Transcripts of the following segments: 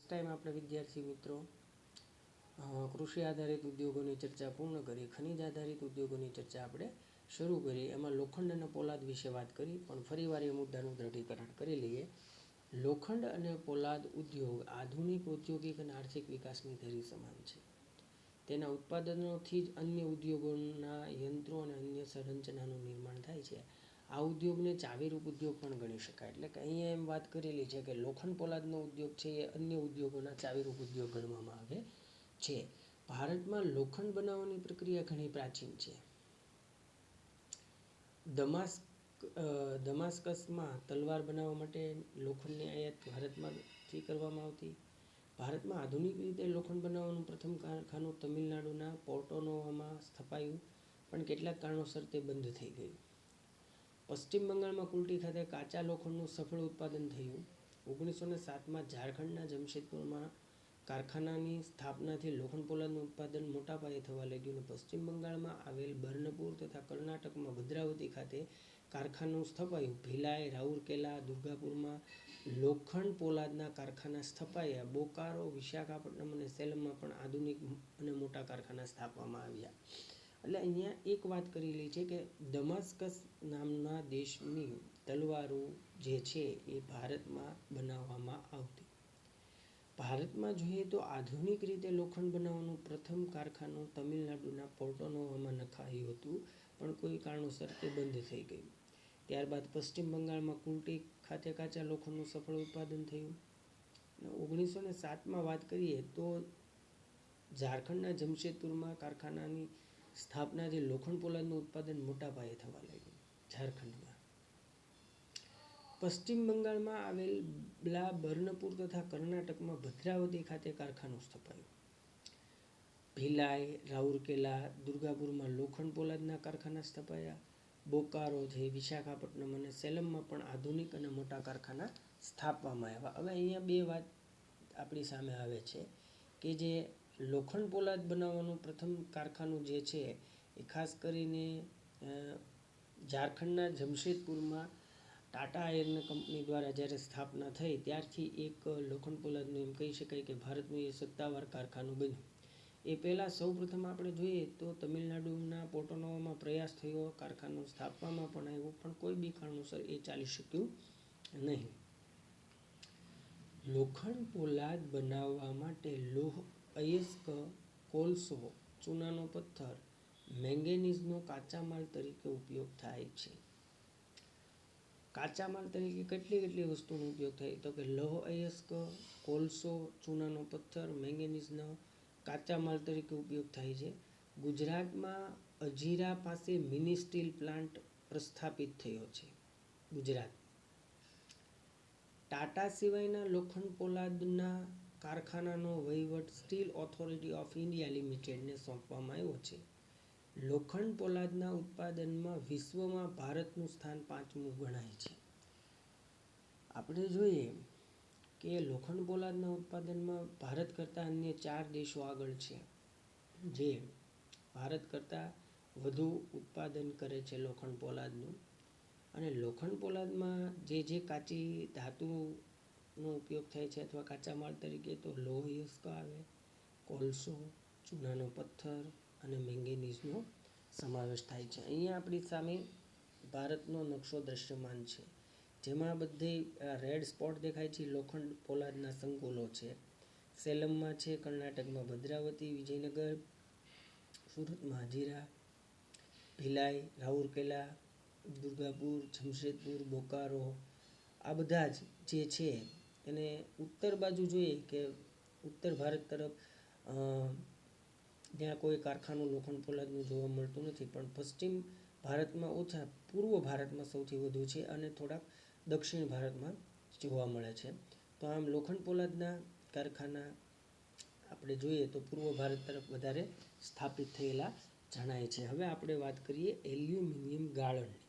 Time આપણે વિદ્યાર્થી મિત્રો કૃષિ આધારિત ઉદ્યોગોની ચર્ચા પૂર્ણ કરી, ખનિજ આધારિત ઉદ્યોગોની ચર્ચા આપણે શરૂ કરી. એમાં લોખંડ અને પોલાદ વિશે વાત કરી, પણ ફરીવાર એ મુદ્દાનું દ્રઢીકરણ કરી લઈએ. લોખંડ અને પોલાદ ઉદ્યોગ આધુનિક ઔદ્યોગિક અને આર્થિક વિકાસની ધરી સમાન છે. તેના ઉત્પાદનોથી જ અન્ય ઉદ્યોગોના યંત્રો અને અન્ય સંરચનાનું નિર્માણ થાય છે. આ ઉદ્યોગને ચાવીરૂપ ઉદ્યોગ પણ ગણી શકાય. એટલે કે અહીંયા એમ વાત કરેલી છે કે લોખંડ પોલાદનો ઉદ્યોગ છે એ અન્ય ઉદ્યોગોના ચાવીરૂપ ઉદ્યોગ ગણવામાં આવે છે. ભારતમાં લોખંડ બનાવવાની પ્રક્રિયા ઘણી પ્રાચીન છે. દમાસ્કસમાં તલવાર બનાવવા માટે લોખંડની આયાત ભારતમાંથી કરવામાં આવતી. ભારતમાં આધુનિક રીતે લોખંડ બનાવવાનું પ્રથમ કારખાનું તમિલનાડુના પોર્ટોનોવોમાં સ્થપાયું, પણ કેટલાક કારણોસર તે બંધ થઈ ગયું. પશ્ચિમ બંગાળમાં કુલ્ટી ખાતે કાચા લોખંડનું સફળ ઉત્પાદન થયું. 1907માં ઝારખંડના જમશેદપુરમાં કારખાનાની સ્થાપનાથી લોખંડ પોલાદનું ઉત્પાદન મોટા પાયે થવા લાગ્યું અને પશ્ચિમ બંગાળમાં આવેલ બર્નપુર તથા કર્ણાટકમાં ભદ્રાવતી ખાતે કારખાનું સ્થપાયું. ભિલાઈ, રાઉરકેલા, દુર્ગાપુરમાં લોખંડ પોલાદના કારખાના સ્થપાયા. બોકારો, વિશાખાપટ્ટનમ અને સેલમમાં પણ આધુનિક અને મોટા કારખાના સ્થાપવામાં આવ્યા. એટલે અહીંયા એક વાત કરેલી છે કે દમાસ્કસ નામના દેશની તલવારો જે છે એ ભારતમાં બનાવવામાં આવતી. ભારતમાં જોઈએ તો આધુનિક રીતે લોખંડ બનાવવાનું પ્રથમ કારખાનું તમિલનાડુના પોર્ટોનોવોમાં નખાયું હતું, પણ કોઈ કારણોસર તે બંધ થઈ ગયું. ત્યારબાદ પશ્ચિમ બંગાળમાં કુલ્ટી ખાતે કાચા લોખંડનું સફળ ઉત્પાદન થયું. 1907માં વાત કરીએ તો ઝારખંડના જમશેદપુરમાં કારખાનાની સ્થાપનાથી લોખંડ પોલાદનું ઉત્પાદન મોટા પાયે થવા લાગ્યું. ઝારખંડમાં પશ્ચિમ બંગાળમાં આવેલા બર્નપુર તથા કર્ણાટકમાં ભદ્રાવતી ખાતે કારખાનું સ્થપાયું. ભિલાઈ, રાઉરકેલા, દુર્ગાપુરમાં લોખંડ પોલાદના કારખાના સ્થપાયા. બોકારો છે, વિશાખાપટ્ટનમ અને સેલમમાં પણ આધુનિક અને મોટા કારખાના સ્થાપવામાં આવ્યા. હવે અહીંયા બે વાત આપણી સામે આવે છે કે જે લોખંડ પોલાદ બનાવવાનું પ્રથમ કારખાનું જે છે એ ખાસ કરીને ઝારખંડના જમશેદપુરમાં ટાટા આયર્ન કંપની દ્વારા જ્યારે સ્થાપના થઈ ત્યારથી એક લોખંડ પોલાદનું એમ કહી શકાય કે ભારતનું એ સત્તાવાર કારખાનું બન્યું. એ પહેલાં સૌપ્રથમ આપણે જોઈએ તો તમિલનાડુના પોર્ટોનોવોમાં પ્રયાસ થયો, કારખાનું સ્થાપવામાં પણ આવ્યું, પણ કોઈ બી કારણોસર એ ચાલી શક્યું નહીં. લોખંડ પોલાદ બનાવવા માટે લોહ અયસ્ક, કોલસો, ચૂનાનો પથ્થર, મેંગેનીઝનો કાચા માલ તરીકે ઉપયોગ થાય છે. કાચા માલ તરીકે કેટલી વસ્તુનો ઉપયોગ થાય તો કે લોહ અયસ્ક, કોલસો, ચૂનાનો પથ્થર, મેંગેનીઝનો કાચા માલ તરીકે ઉપયોગ થાય છે. ગુજરાતમાં અજીરા પાસે મિની સ્ટીલ પ્લાન્ટ પ્રસ્થાપિત થયો છે. ગુજરાત ટાટા સિવાયના લોખંડ પોલાદના કારખાનાનો વહીવટ સ્ટીલ ઓથોરિટી ઓફ ઇન્ડિયા લિમિટેડને સોંપવામાં આવ્યો છે. લોખંડ પોલાદના ઉત્પાદનમાં વિશ્વમાં ભારતનું સ્થાન 5મું ગણાય છે. આપણે જોઈએ કે લોખંડ પોલાદના ઉત્પાદનમાં ભારત કરતાં અન્ય 4 દેશો આગળ છે, જે ભારત કરતાં વધુ ઉત્પાદન કરે છે લોખંડ પોલાદનું. અને લોખંડ પોલાદમાં જે કાચી ધાતુનો ઉપયોગ થાય છે અથવા કાચા માલ તરીકે તો લોહ અયસ્ક આવે, કોલસો, ચૂનાનો પથ્થર અને મેંગેનીઝનો સમાવેશ થાય છે. અહીંયા આપણી સામે ભારતનો નકશો દ્રશ્યમાન છે, જેમાં બધે રેડ સ્પોટ દેખાય છે લોખંડ પોલાદના સંકુલો છે. સેલમમાં છે, કર્ણાટકમાં ભદ્રાવતી, વિજયનગર, સુરતમાં હજીરા, ભિલાઈ, રાઉરકેલા, દુર્ગાપુર, જમશેદપુર, બોકારો, આ બધા જે છે એને ઉત્તર બાજુ જોઈએ કે ઉત્તર ભારત તરફ ત્યાં કોઈ કારખાનું લોખંડ પોલાદનું જોવા મળતું નથી, પણ પશ્ચિમ ભારતમાં ઓછા, પૂર્વ ભારતમાં સૌથી વધુ છે અને થોડાક દક્ષિણ ભારતમાં જોવા મળે છે. તો આમ લોખંડ પોલાદના કારખાના આપણે જોઈએ તો પૂર્વ ભારત તરફ વધારે સ્થાપિત થયેલા જણાય છે. હવે આપણે વાત કરીએ એલ્યુમિનિયમ ગાળણની.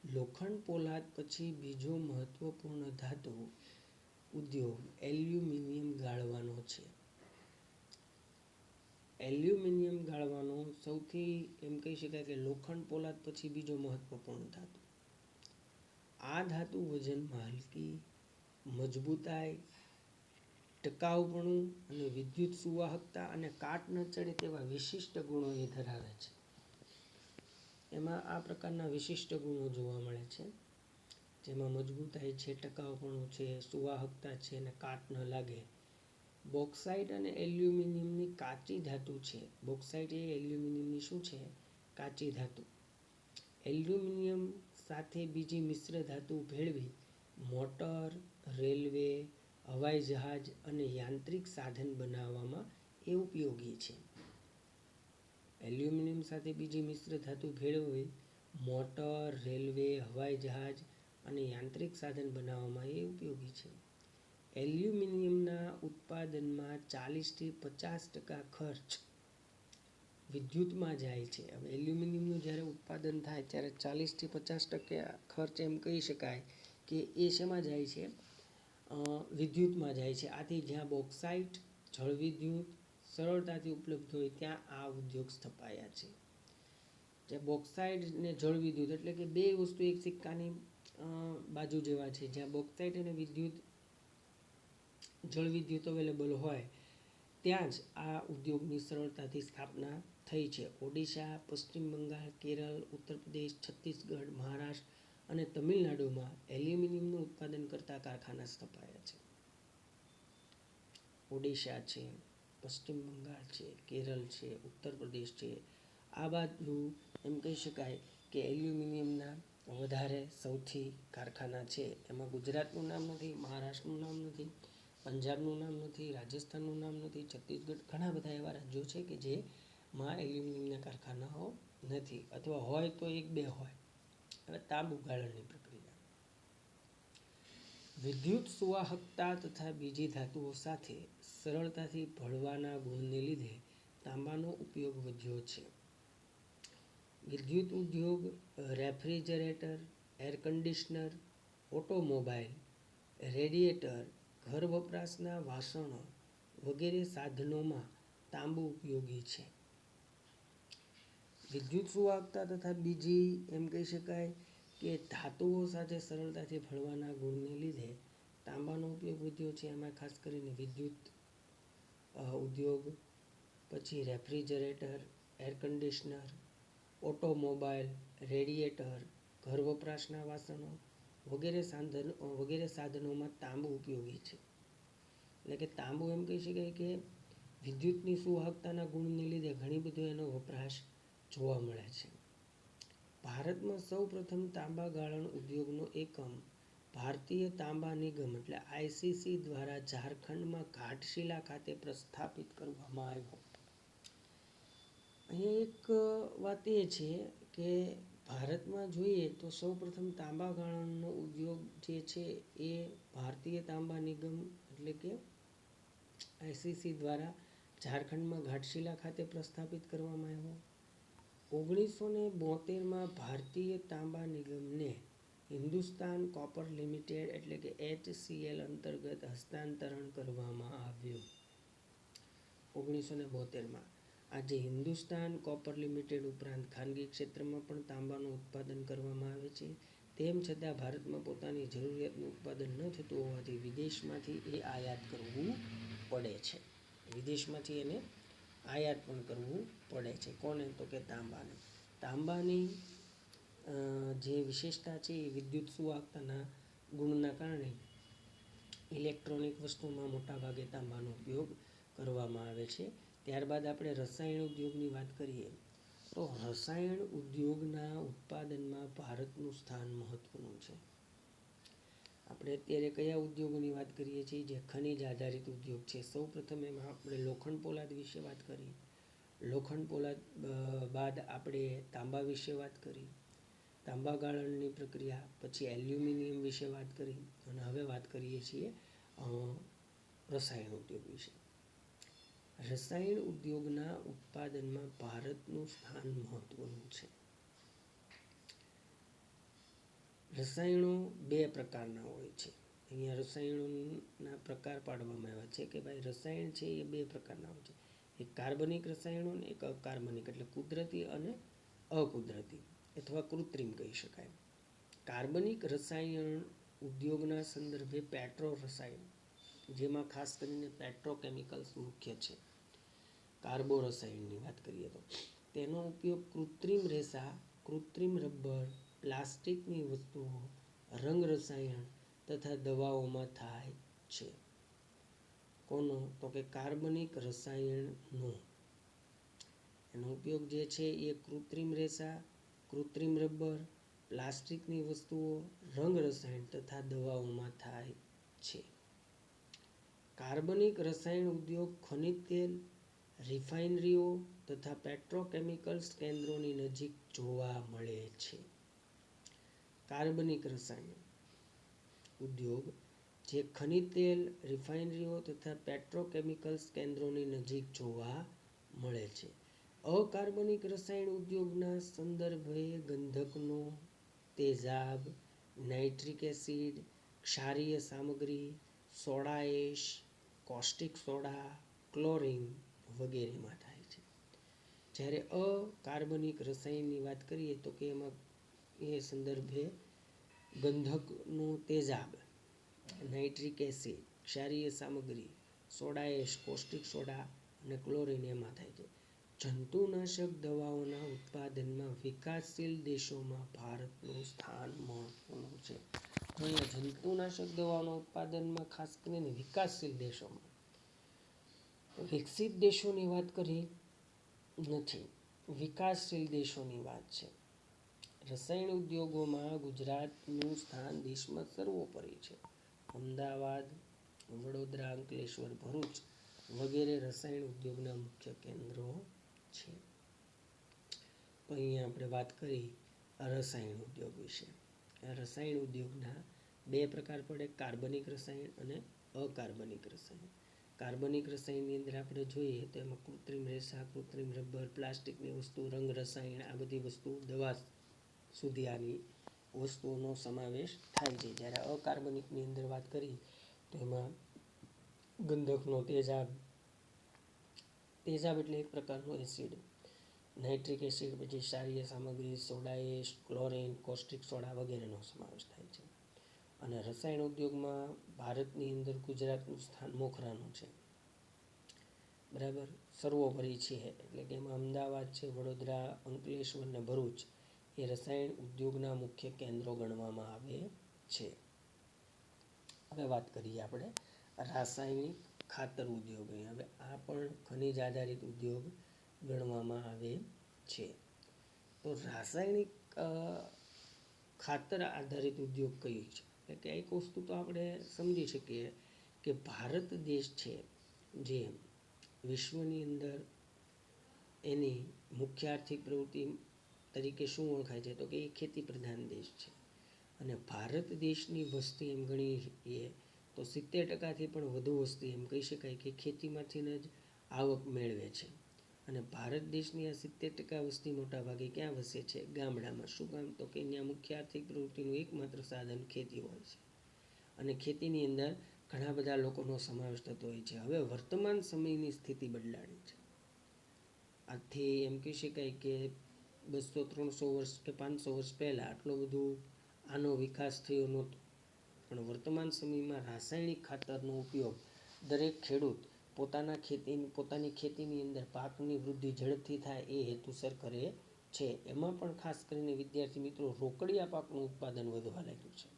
લોખંડ પોલાદ પછી બીજો મહત્વપૂર્ણ ધાતુ ઉદ્યોગ એલ્યુમિનિયમ ગાળવાનો છે. એલ્યુમિનિયમ ગાળવાનો સૌથી એમ કહી શકાય કે લોખંડ પોલાદ પછી બીજો મહત્વપૂર્ણ ધાતુ. આ ધાતુ વજનમાં હલકી, મજબૂતાઈ ટકાઉપણું અને વિદ્યુત સુવાહકતા અને કાટ ન ચડે તેવા વિશિષ્ટ ગુણો એ ધરાવે છે. એમાં આ પ્રકારના વિશિષ્ટ ગુણો જોવા મળે છે, જેમાં મજબૂતાઈ છે, ટકાઉપણું છે, સુવાહકતા છે અને કાટ ન લાગે. બોક્સાઇટ અને એલ્યુમિનિયમની કાચી ધાતુ છે. બોક્સાઇટ એ એલ્યુમિનિયમની શું છે? કાચી ધાતુ. એલ્યુમિનિયમ સાથે બીજી મિશ્ર ધાતુ ભેળવી મોટર, રેલવે, હવાઈ જહાજ અને યાંત્રિક સાધન બનાવવામાં એ ઉપયોગી છે. એલ્યુમિનિયમ સાથે બીજી મિશ્ર ધાતુ ભેળવી મોટર, રેલવે, હવાઈ જહાજ અને યાંત્રિક સાધન બનાવવામાં એ ઉપયોગી છે. એલ્યુમિનિયમના ઉત્પાદનમાં 40 થી 50% ખર્ચ વિદ્યુતમાં જાય છે. હવે એલ્યુમિનિયમનું જ્યારે ઉત્પાદન થાય ત્યારે 40 થી 50% ખર્ચ એમ કહી શકાય કે એ શેમાં જાય છે? વિદ્યુતમાં જાય છે. આથી જ્યાં બોક્સાઇટ, જળવિદ્યુત સરળતાથી ઉપલબ્ધ હોય ત્યાં આ ઉદ્યોગ સ્થપાયા છે. જે બોક્સાઇટ ને જળવિદ્યુત એટલે કે બે વસ્તુ એક સિક્કાની બાજુ જેવા છે. જ્યાં બોક્સાઇટ અને જળવિદ્યુત અવેલેબલ હોય ત્યાં જ આ ઉદ્યોગની સરળતાથી સ્થાપના થઈ છે. ઓડિશા, પશ્ચિમ બંગાળ, કેરળ, ઉત્તર પ્રદેશ, છત્તીસગઢ, મહારાષ્ટ્ર અને તમિલનાડુમાં એલ્યુમિનિયમનું ઉત્પાદન કરતા કારખાના સ્થપાયા છે. ઓડિશા છે, પશ્ચિમ બંગાળ છે, કેરળ છે, ઉત્તર પ્રદેશ છે, આ બાજુ એમ કહી શકાય કે એલ્યુમિનિયમના વધારે સૌથી કારખાના છે. એમાં ગુજરાતનું નામ નથી, મહારાષ્ટ્રનું નામ નથી, પંજાબનું નામ નથી, રાજસ્થાનનું નામ નથી, છત્તીસગઢ, ઘણા બધા એવા રાજ્યો છે કે જેમાં એલ્યુમિનિયમના કારખાનાઓ નથી, અથવા હોય તો 1-2 હોય. હવે તાંબુ ગાળણની પ્રક્રિયા. વિદ્યુત સુવાહકતા તથા બીજી ધાતુઓ સાથે સરળતાથી ભળવાના ગુણને લીધે તાંબાનો ઉપયોગ વધ્યો છે. વિદ્યુત ઉદ્યોગ, refrigerator, air conditioner, automobile, radiator, ઘર વપરાશના વાસણો વગેરે સાધનોમાં તાંબુ ઉપયોગી છે. વિદ્યુત સુવાહકતા તથા બીજી એમ કહી શકાય કે ધાતુઓ સાથે સરળતાથી ભળવાના ગુણને લીધે તાંબાનો ઉપયોગ વધ્યો છે. એમાં ખાસ કરીને વિદ્યુત ઉદ્યોગ, પછી refrigerator, air conditioner, automobile, radiator, ઘર વપરાશના વાસણો વગેરે સાધનોમાં તાંબુ ઉપયોગી છે. એટલે કે તાંબુ એમ કહી શકાય કે વિદ્યુતની સુવાહકતાના ગુણને લીધે ઘણી બધો એનો વપરાશ જોવા મળે છે. ભારતમાં સૌ પ્રથમ તાંબા ગાળણ ઉદ્યોગનો એકમ ભારતીય તાંબા નિગમ એટલે ICC દ્વારા ઝારખંડમાં ઘાટશિલા ખાતે પ્રસ્થાપિત કરવામાં આવ્યો. અહીંયા એક વાત એ છે કે ભારતમાં જોઈએ તો સૌ પ્રથમ તાંબા ગાળણનો ઉદ્યોગ જે છે એ ભારતીય તાંબા નિગમ એટલે કે ICC દ્વારા ઝારખંડમાં ઘાટશિલા ખાતે પ્રસ્થાપિત કરવામાં આવ્યો. 1972માં ભારતીય તાંબા નિગમને હિન્દુસ્તાન કોપર લિમિટેડ એટલે કે HCL અંતર્ગત હસ્તાંતરણ કરવામાં આવ્યું. 1972માં આજે હિન્દુસ્તાન કોપર લિમિટેડ ઉપરાંત ખાનગી ક્ષેત્રમાં પણ તાંબાનું ઉત્પાદન કરવામાં આવે છે. તેમ છતાં ભારતમાં પોતાની જરૂરિયાતનું ઉત્પાદન ન થતું હોવાથી વિદેશમાંથી એ આયાત કરવું પડે છે. વિદેશમાંથી એને આયાત પણ કરવું પડે છે. કોને? તો કે તાંબાને. તાંબાની જે વિશેષતા છે એ વિદ્યુત સુવાહકતાના ગુણના કારણે ઇલેક્ટ્રોનિક વસ્તુમાં મોટાભાગે તાંબાનો ઉપયોગ કરવામાં આવે છે. ત્યારબાદ આપણે રસાયણ ઉદ્યોગની વાત કરીએ તો રસાયણ ઉદ્યોગના ઉત્પાદનમાં ભારતનું સ્થાન મહત્વનું છે. આપણે અત્યારે કયા ઉદ્યોગોની વાત કરીએ છીએ? જે ખનિજ આધારિત ઉદ્યોગ છે. સૌ પ્રથમ એમાં આપણે લોખંડ પોલાદ વિશે વાત કરી. લોખંડ પોલાદ બાદ આપણે તાંબા વિશે વાત કરી, તાંબા ગાળણની પ્રક્રિયા, પછી એલ્યુમિનિયમ વિશે વાત કરી અને હવે વાત કરીએ છીએ રસાયણ ઉદ્યોગ વિશે. રસાયણ ઉદ્યોગના ઉત્પાદનમાં ભારતનું સ્થાન મહત્વનું છે. રસાયણો 2 પ્રકારના હોય છે. અહીંયા રસાયણોના પ્રકાર પાડવામાં આવ્યા છે કે ભાઈ રસાયણ છે એ 2 પ્રકારના હોય છે. એક કાર્બનિક રસાયણો અને એક અકાર્બનિક એટલે કુદરતી અને અકુદરતી અથવા કૃત્રિમ કહી શકાય. કાર્બનિક રસાયણ ઉદ્યોગના સંદર્ભે પેટ્રો રસાયણ જેમાં ખાસ કરીને પેટ્રોકેમિકલ્સ મુખ્ય છે. કાર્બો રસાયણની વાત કરીએ તો તેનો ઉપયોગ કૃત્રિમ રેસા, કૃત્રિમ રબર, પ્લાસ્ટિકની વસ્તુઓ, રંગ રસાયણ તથા દવાઓમાં થાય છે. કોનો? તો કે કાર્બનિક રસાયણનો. એનો ઉપયોગ જે છે એ કૃત્રિમ રેસા, કૃત્રિમ રબર, પ્લાસ્ટિકની વસ્તુઓ, રંગ રસાયણ તથા દવાઓમાં થાય છે. કાર્બનિક રસાયણ ઉદ્યોગ ખનિજ તેલ, રિફાઇનરીઓ તથા પેટ્રોકેમિકલ્સ કેન્દ્રોની નજીક જોવા મળે છે. કાર્બનિક રસાયણ ઉદ્યોગ જે ખનિજ તેલ, રિફાઇનરીઓ તથા પેટ્રોકેમિકલ્સ કેન્દ્રોની નજીક જોવા મળે છે. અકાર્બનિક રસાયણ ઉદ્યોગના સંદર્ભે ગંધકનો તેજાબ, નાઇટ્રિક એસિડ, ક્ષારીય સામગ્રી, soda ash, caustic soda, chlorine વગેરેમાં થાય છે. જ્યારે અકાર્બનિક રસાયણની વાત કરીએ તો કે એમાં એ સંદર્ભે ગંધકનો તેજાબ, નાઇટ્રિક એસિડ, ક્ષારીય સામગ્રી, સોડા એશ, કોસ્ટિક સોડા અને ક્લોરીન એમાં થાય છે. જંતુનાશક દવાઓના ઉત્પાદનમાં વિકાસશીલ દેશોમાં ભારતનું સ્થાન મહત્વનું છે. અહીંયા જંતુનાશક દવાઓના ઉત્પાદનમાં ખાસ કરીને વિકાસશીલ દેશોમાં, વિકસિત દેશોની વાત કરી નથી, વિકાસશીલ દેશોની વાત છે. રસાયણ ઉદ્યોગોમાં ગુજરાતનું સ્થાન દેશમાં સર્વોપરી છે. અમદાવાદ, વડોદરા, અંકલેશ્વર, ભરૂચ વગેરે રસાયણ ઉદ્યોગના મુખ્ય કેન્દ્રો છે. તો અહીંયા આપણે વાત કરી રસાયણ ઉદ્યોગ વિશે. રસાયણ ઉદ્યોગના બે પ્રકાર પડે, કાર્બનિક રસાયણ અને અકાર્બનિક રસાયણ. કાર્બનિક રસાયણની અંદર આપણે જોઈએ તો એમાં કૃત્રિમ રેસા, કૃત્રિમ રબર, પ્લાસ્ટિકની વસ્તુ, રંગ રસાયણ આ બધી વસ્તુ, દવા સુધી આની વસ્તુઓનો સમાવેશ થાય છે. જ્યારે અકાર્બનિકની અંદર વાત કરી તો એમાં ગંધકનો તેજાબ, તેજાબ એટલે એક પ્રકારનો એસિડ, નાઇટ્રિક એસિડ, પછી ક્ષારીય સામગ્રી, soda ash, chlorine, caustic soda વગેરેનો સમાવેશ થાય છે. અને રસાયણ ઉદ્યોગમાં ભારતની અંદર ગુજરાતનું સ્થાન મોખરાનું છે. બરાબર, સર્વોપરી છે. એટલે કે એમાં અમદાવાદ છે, વડોદરા, અંકલેશ્વર અને ભરૂચ એ રસાયણ ઉદ્યોગના મુખ્ય કેન્દ્રો ગણવામાં આવે છે. હવે વાત કરીએ આપણે રાસાયણિક ખાતર ઉદ્યોગની. હવે આ પણ ખનિજ આધારિત ઉદ્યોગ ગણવામાં આવે છે. તો રાસાયણિક ખાતર આધારિત ઉદ્યોગ કઈ છે? એટલે કે એક વસ્તુ તો આપણે સમજી શકીએ કે ભારત દેશ છે જે વિશ્વની અંદર એની મુખ્ય આર્થિક પ્રવૃત્તિ તરીકે શું ઓળખાય છે? તો કે એ ખેતી પ્રધાન દેશ છે. અને ભારત દેશની વસ્તી એમ ગણીએ તો 70%થી પણ વધુ વસ્તી એમ કહી શકાય કે ખેતીમાંથી જ આવક મેળવે છે. અને ભારત દેશની આ 70% વસ્તી મોટા ભાગે ક્યાં વસે છે? ગામડામાં. શું કામ? તો કે અહીંયા મુખ્ય આર્થિક પ્રવૃત્તિનું એકમાત્ર સાધન ખેતી હોય છે. અને ખેતીની અંદર ઘણા બધા લોકોનો સમાવેશ થતો હોય છે. હવે વર્તમાન સમયની સ્થિતિ બદલાણી છે. આથી એમ કહી શકાય કે 200-300 વર્ષ કે 500 વર્ષ પહેલાં આટલો બધો આનો વિકાસ થયો નહોતો. પણ વર્તમાન સમયમાં રાસાયણિક ખાતરનો ઉપયોગ દરેક ખેડૂત પોતાની ખેતીની અંદર પાકની વૃદ્ધિ ઝડપથી થાય એ હેતુસર કરે છે. એમાં પણ ખાસ કરીને વિદ્યાર્થી મિત્રો રોકડિયા પાકનું ઉત્પાદન વધવા લાગ્યું છે.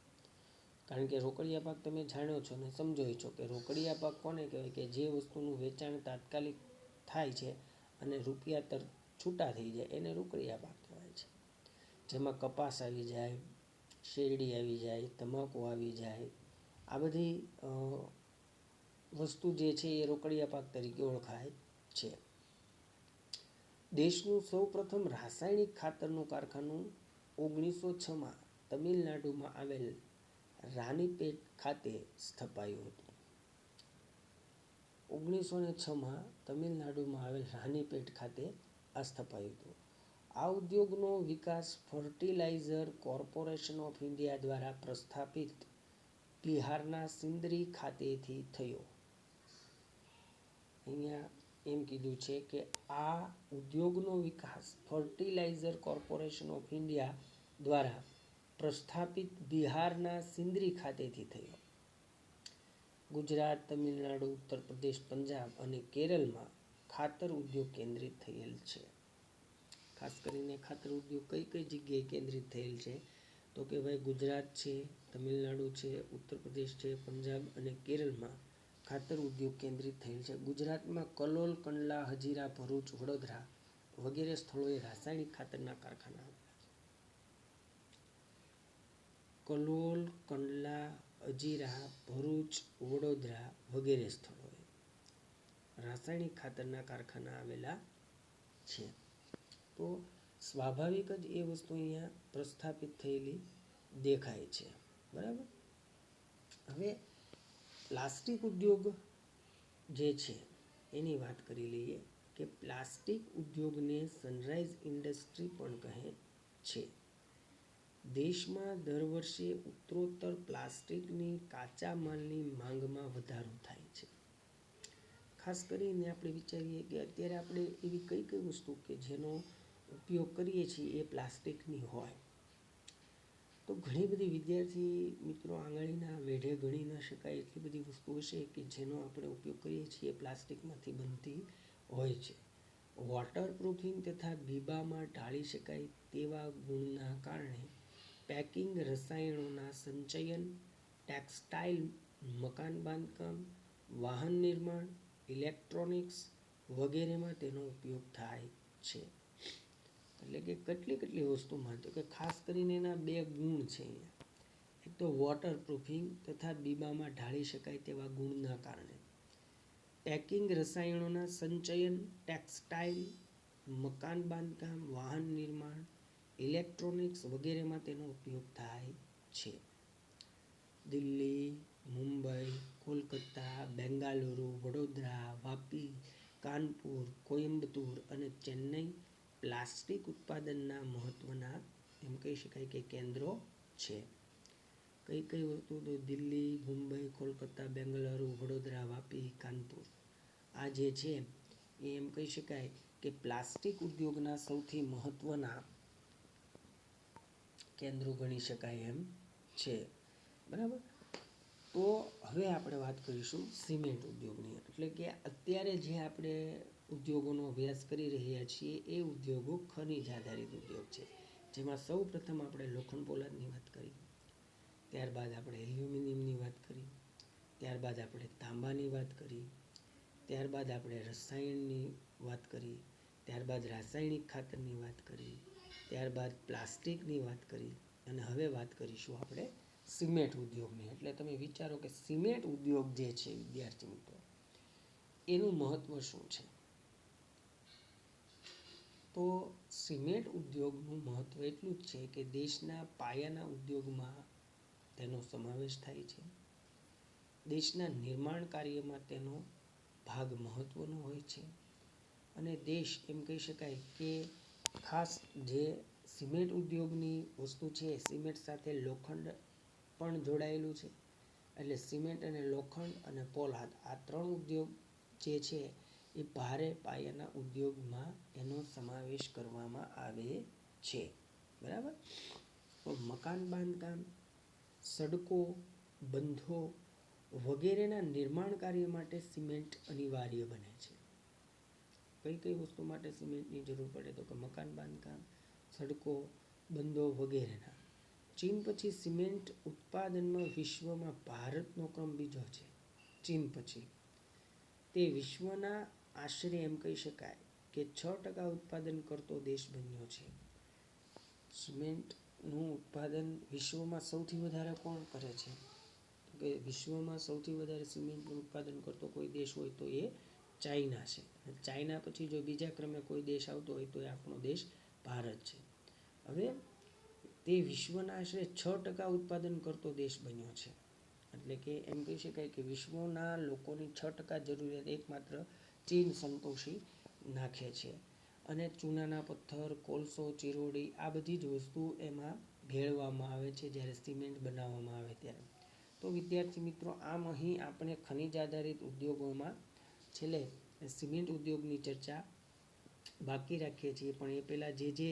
કારણ કે રોકડિયા પાક તમે જાણો છો ને સમજો છો કે રોકડિયા પાક કોને કહેવાય? કે જે વસ્તુનું વેચાણ તાત્કાલિક થાય છે અને રૂપિયા છૂટા થઈ જાય એને રોકડિયા પાક કહેવાય છે. જેમાં કપાસ આવી જાય, શેરડી આવી જાય, તમાકુ આવી જાય, આ બધી વસ્તુ જે છે એ રોકડિયા પાક તરીકે ઓળખાય છે. દેશનું સૌપ્રથમ રાસાયણિક ખાતરનું કારખાનું 1906માં તમિલનાડુમાં આવેલ રાનીપેટ ખાતે સ્થપાયું હતું. 1906માં તમિલનાડુમાં આવેલ રાનીપેટ ખાતે આ સ્થપાયું હતું. આ ઉદ્યોગનો વિકાસ ફર્ટિલાઇઝર કોર્પોરેશન ઓફ ઇન્ડિયા દ્વારા પ્રસ્થાપિત બિહારના સિંદરી ખાતેથી થયો. અહીંયા એમ કીધું છે કે આ ઉદ્યોગનો વિકાસ ફર્ટિલાઇઝર કોર્પોરેશન ઓફ ઇન્ડિયા દ્વારા પ્રસ્થાપિત બિહારના સિંદરી ખાતેથી થયો. ગુજરાત, તમિલનાડુ, ઉત્તર પ્રદેશ, પંજાબ અને કેરળમાં ખાતર ઉદ્યોગ કેન્દ્રિત થયેલ છે. ખાસ કરીને ખાતર ઉદ્યોગ કઈ કઈ જગ્યાએ કેન્દ્રિત થયેલ છે? તો કે ભાઈ ગુજરાત છે, તમિલનાડુ છે, ઉત્તર પ્રદેશ છે, પંજાબ અને કેરળમાં ખાતર ઉદ્યોગ કેન્દ્રિત થયેલ છે. ગુજરાતમાં કલોલ, કંડલા, હજીરા, ભરૂચ, વડોદરા વગેરે સ્થળોએ રાસાયણિક ખાતરના કારખાના આવેલા છે. કલોલ, કંડલા, હજીરા, ભરૂચ, વડોદરા વગેરે સ્થળોએ રાસાયણિક ખાતરના કારખાના આવેલા છે. તો સ્વાભાવિક જ એ વસ્તુ અહીંયા પ્રસ્થાપિત થયેલી દેખાય છે. બરાબર. હવે પ્લાસ્ટિક ઉદ્યોગ જે છે એની વાત કરી લઈએ કે પ્લાસ્ટિક ઉદ્યોગને સનરાઈઝ ઇન્ડસ્ટ્રી પણ કહે છે. દેશમાં દર વર્ષે ઉત્તરોત્તર પ્લાસ્ટિકની કાચા માલની માંગમાં વધારો થાય છે. ખાસ કરીને આપણે વિચારીએ કે અત્યારે આપણે એવી કઈ કઈ વસ્તુ કે જેનો ઉપયોગ કરીએ છીએ એ પ્લાસ્ટિકની હોય, તો ઘણી બધી વિદ્યાર્થી મિત્રો આંગળીના વેઢે ગણી ન શકાય એટલી બધી વસ્તુઓ છે કે જેનો આપણે ઉપયોગ કરીએ છીએ પ્લાસ્ટિકમાંથી બનતી હોય છે. વોટરપ્રૂફિંગ તથા બીબામાં ઢાળી શકાય તેવા ગુણના કારણે પેકિંગ, રસાયણોના સંચયન, ટેક્સટાઇલ, મકાન બાંધકામ, વાહન નિર્માણ, ઇલેક્ટ્રોનિક્સ વગેરેમાં તેનો ઉપયોગ થાય છે. એટલે કે કેટલી વસ્તુમાં, તો કે ખાસ કરીને એના બે ગુણ છે અહીંયા. એક તો વોટરપ્રૂફિંગ તથા બીબામાં ઢાળી શકાય તેવા ગુણના કારણે, પેકિંગ, રસાયણોના સંચયન, ટેક્સટાઇલ, મકાન બાંધકામ, વાહન નિર્માણ, ઇલેક્ટ્રોનિક્સ વગેરેમાં તેનો ઉપયોગ થાય છે. દિલ્હી, મુંબઈ, કોલકાતા, બેંગાલુરુ, વડોદરા, વાપી, કાનપુર, કોયમ્બતુર અને ચેન્નઈ પ્લાસ્ટિક ઉત્પાદનના મહત્વના એમ કહી શકાય કે કેન્દ્રો છે. કઈ કઈ વસ્તુ? તો દિલ્હી, મુંબઈ, કોલકાતા, બેંગાલુરુ, વડોદરા, વાપી, કાનપુર આ જે છે એ એમ કહી શકાય કે પ્લાસ્ટિક ઉદ્યોગના સૌથી મહત્વના કેન્દ્રો ગણી શકાય એમ છે. બરાબર. તો હવે આપણે વાત કરીશું સિમેન્ટ ઉદ્યોગની. એટલે કે અત્યારે જે આપણે ઉદ્યોગોનો અભ્યાસ કરી રહ્યા છીએ એ ઉદ્યોગો ખનિજ આધારિત ઉદ્યોગ છે. જેમાં સૌ પ્રથમ આપણે લોખંડ પોલાદની વાત કરી, ત્યારબાદ આપણે એલ્યુમિનિયમની વાત કરી, ત્યારબાદ આપણે તાંબાની વાત કરી, ત્યારબાદ આપણે રસાયણની વાત કરી, ત્યારબાદ રાસાયણિક ખાતરની વાત કરી, ત્યારબાદ પ્લાસ્ટિકની વાત કરી અને હવે વાત કરીશું આપણે સિમેન્ટ ઉદ્યોગની. એટલે તમે વિચારો કે સિમેન્ટ ઉદ્યોગ જે છે વિદ્યાર્થી મિત્રો, એનું મહત્વ શું છે? તો સિમેન્ટ ઉદ્યોગનું મહત્વ એટલું જ છે કે દેશના પાયાના ઉદ્યોગમાં તેનો સમાવેશ થાય છે. દેશના નિર્માણ કાર્યમાં તેનો ભાગ મહત્વનો હોય છે. અને દેશ એમ કહી શકાય કે ખાસ જે સિમેન્ટ ઉદ્યોગની વસ્તુ છે, સિમેન્ટ સાથે લોખંડ પણ જોડાયેલું છે. એટલે સિમેન્ટ અને લોખંડ અને પોલાદ આ ત્રણ ઉદ્યોગ જે છે એ ભારે પાયાના ઉદ્યોગમાં એનો સમાવેશ કરવામાં આવે છે. બરાબર. તો મકાન બાંધકામ, સડકો, બંધો વગેરેના નિર્માણ કાર્ય માટે સિમેન્ટ અનિવાર્ય બને છે. કઈ કઈ વસ્તુ માટે સિમેન્ટની જરૂર પડે? તો કે મકાન બાંધકામ, સડકો, બંધો વગેરેના. ચીન પછી સિમેન્ટ ઉત્પાદનમાં વિશ્વમાં ભારતનો ક્રમ બીજો છે. ચીન પછી તે વિશ્વના આશરે એમ કહી શકાય કે 6% ઉત્પાદન કરતો દેશ બન્યો છે. સિમેન્ટનું ઉત્પાદન વિશ્વમાં સૌથી વધારે કોણ કરે છે? કે વિશ્વમાં સૌથી વધારે સિમેન્ટનું ઉત્પાદન કરતો કોઈ દેશ હોય તો એ ચાઇના છે. ચાઇના પછી જો બીજા ક્રમે કોઈ દેશ આવતો હોય તો એ આપણો દેશ ભારત છે. હવે તે વિશ્વના આશરે 6% ઉત્પાદન કરતો દેશ બન્યો છે. એટલે કે એમ કહી શકાય કે વિશ્વના લોકોની 6% જરૂરિયાત એકમાત્ર ચીન સંતોષી નાખે છે. અને ચૂનાના પથ્થર, કોલસો, ચિરોડી આ બધી જ વસ્તુ એમાં ભેળવામાં આવે છે જ્યારે સિમેન્ટ બનાવવામાં આવે ત્યારે. તો વિદ્યાર્થી મિત્રો, આમ અહીં આપણે ખનિજ આધારિત ઉદ્યોગોમાં છેલ્લે સિમેન્ટ ઉદ્યોગની ચર્ચા બાકી રાખીએ છીએ. પણ એ પહેલાં જે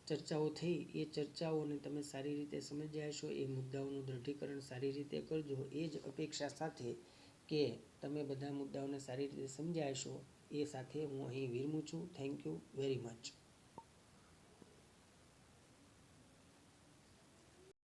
ચર્ચાઓ થઈ એ ચર્ચાઓને તમે સારી રીતે સમજ્યા હશો. એ મુદ્દાઓનું દૃઢીકરણ સારી રીતે કરજો. એ જ અપેક્ષા સાથે કે તમે બધા મુદ્દાઓને સારી રીતે સમજ્યા હશો. એ સાથે હું અહીં વિરમું છું. Thank you very much.